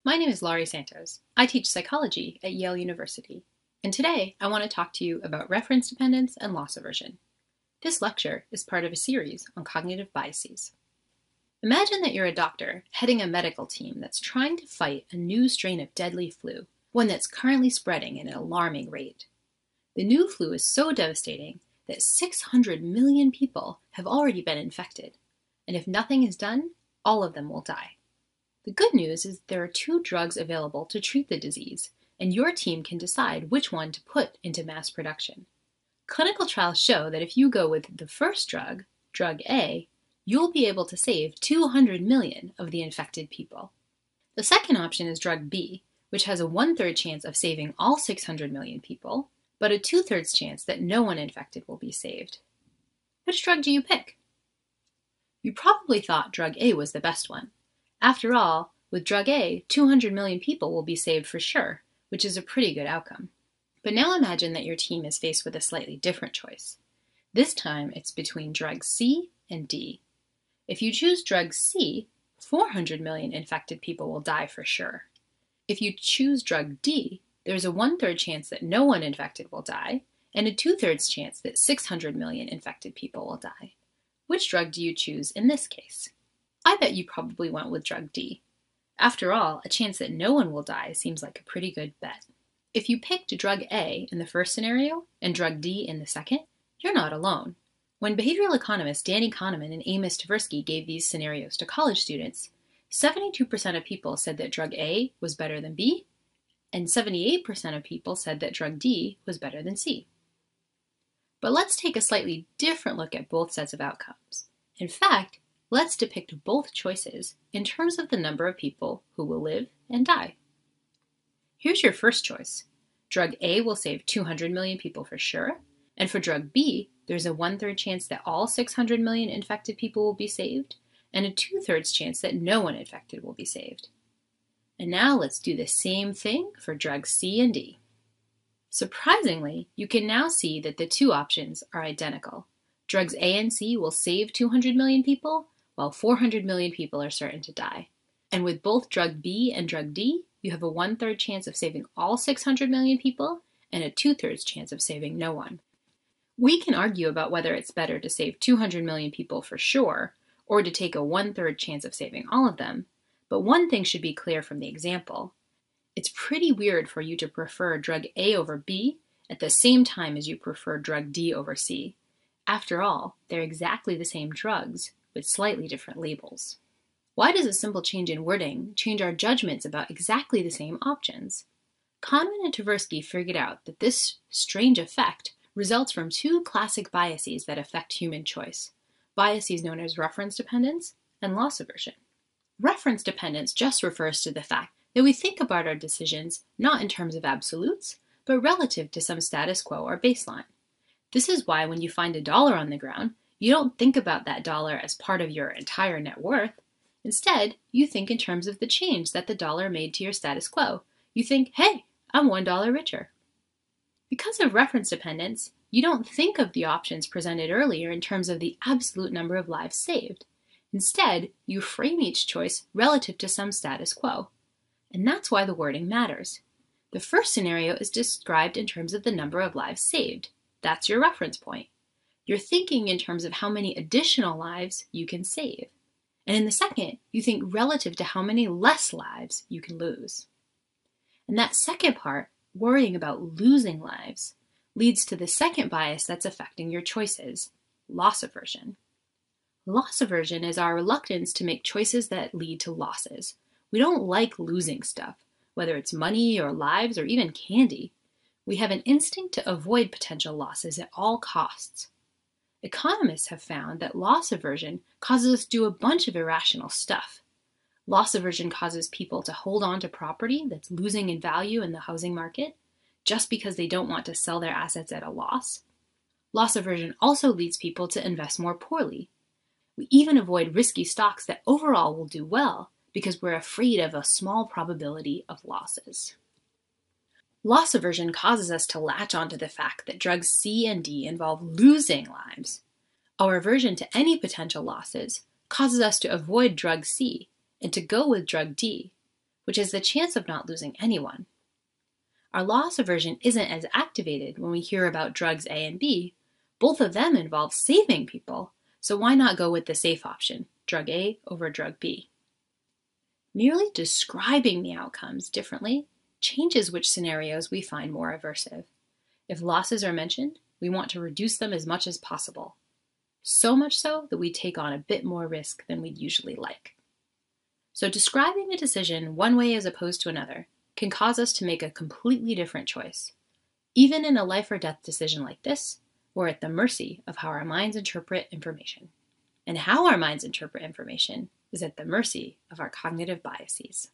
My name is Lori Santos. I teach psychology at Yale University, and today I want to talk to you about reference dependence and loss aversion. This lecture is part of a series on cognitive biases. Imagine that you're a doctor heading a medical team that's trying to fight a new strain of deadly flu, one that's currently spreading at an alarming rate. The new flu is so devastating that 600 million people have already been infected, and if nothing is done, all of them will die. The good news is there are 2 drugs available to treat the disease, and your team can decide which one to put into mass production. Clinical trials show that if you go with the first drug, drug A, you'll be able to save 200 million of the infected people. The second option is drug B, which has a 1/3 chance of saving all 600 million people, but a 2/3 chance that no one infected will be saved. Which drug do you pick? You probably thought drug A was the best one. After all, with drug A, 200 million people will be saved for sure, which is a pretty good outcome. But now imagine that your team is faced with a slightly different choice. This time, it's between drug C and D. If you choose drug C, 400 million infected people will die for sure. If you choose drug D, there's a 1/3 chance that no one infected will die, and a 2/3 chance that 600 million infected people will die. Which drug do you choose in this case? I bet you probably went with drug D. After all, a chance that no one will die seems like a pretty good bet. If you picked drug A in the first scenario and drug D in the second, you're not alone. When behavioral economists Danny Kanneman and Amos Tversky gave these scenarios to college students, 72% of people said that drug A was better than B, and 78% of people said that drug D was better than C. But let's take a slightly different look at both sets of outcomes. In fact, let's depict both choices in terms of the number of people who will live and die. Here's your first choice. Drug A will save 200 million people for sure, and for drug B, there's a 1/3 chance that all 600 million infected people will be saved, and a 2/3 chance that no one infected will be saved. And now let's do the same thing for drugs C and D. Surprisingly, you can now see that the 2 options are identical. Drugs A and C will save 200 million people, while 400 million people are certain to die. And with both drug B and drug D, you have a 1/3 chance of saving all 600 million people, and a 2/3 chance of saving no one. We can argue about whether it's better to save 200 million people for sure, or to take a 1/3 chance of saving all of them, but one thing should be clear from the example. It's pretty weird for you to prefer drug A over B at the same time as you prefer drug D over C. After all, they're exactly the same drugs, with slightly different labels. Why does a simple change in wording change our judgments about exactly the same options? Kanneman and Tversky figured out that this strange effect results from 2 classic biases that affect human choice, biases known as reference dependence and loss aversion. Reference dependence just refers to the fact that we think about our decisions not in terms of absolutes, but relative to some status quo or baseline. This is why when you find a dollar on the ground, you don't think about that dollar as part of your entire net worth. Instead, you think in terms of the change that the dollar made to your status quo. You think, hey, I'm $1 richer. Because of reference dependence, you don't think of the options presented earlier in terms of the absolute number of lives saved. Instead, you frame each choice relative to some status quo. And that's why the wording matters. The first scenario is described in terms of the number of lives saved. That's your reference point. You're thinking in terms of how many additional lives you can save. And in the second, you think relative to how many less lives you can lose. And that second part, worrying about losing lives, leads to the second bias that's affecting your choices, loss aversion. Loss aversion is our reluctance to make choices that lead to losses. We don't like losing stuff, whether it's money or lives or even candy. We have an instinct to avoid potential losses at all costs. Economists have found that loss aversion causes us to do a bunch of irrational stuff. Loss aversion causes people to hold on to property that's losing in value in the housing market just because they don't want to sell their assets at a loss. Loss aversion also leads people to invest more poorly. We even avoid risky stocks that overall will do well because we're afraid of a small probability of losses. Loss aversion causes us to latch onto the fact that drugs C and D involve losing lives. Our aversion to any potential losses causes us to avoid drug C and to go with drug D, which is the chance of not losing anyone. Our loss aversion isn't as activated when we hear about drugs A and B. Both of them involve saving people, so why not go with the safe option, drug A over drug B? Merely describing the outcomes differently changes which scenarios we find more aversive. If losses are mentioned, we want to reduce them as much as possible. So much so that we take on a bit more risk than we'd usually like. So describing a decision one way as opposed to another can cause us to make a completely different choice. Even in a life or death decision like this, we're at the mercy of how our minds interpret information. And how our minds interpret information is at the mercy of our cognitive biases.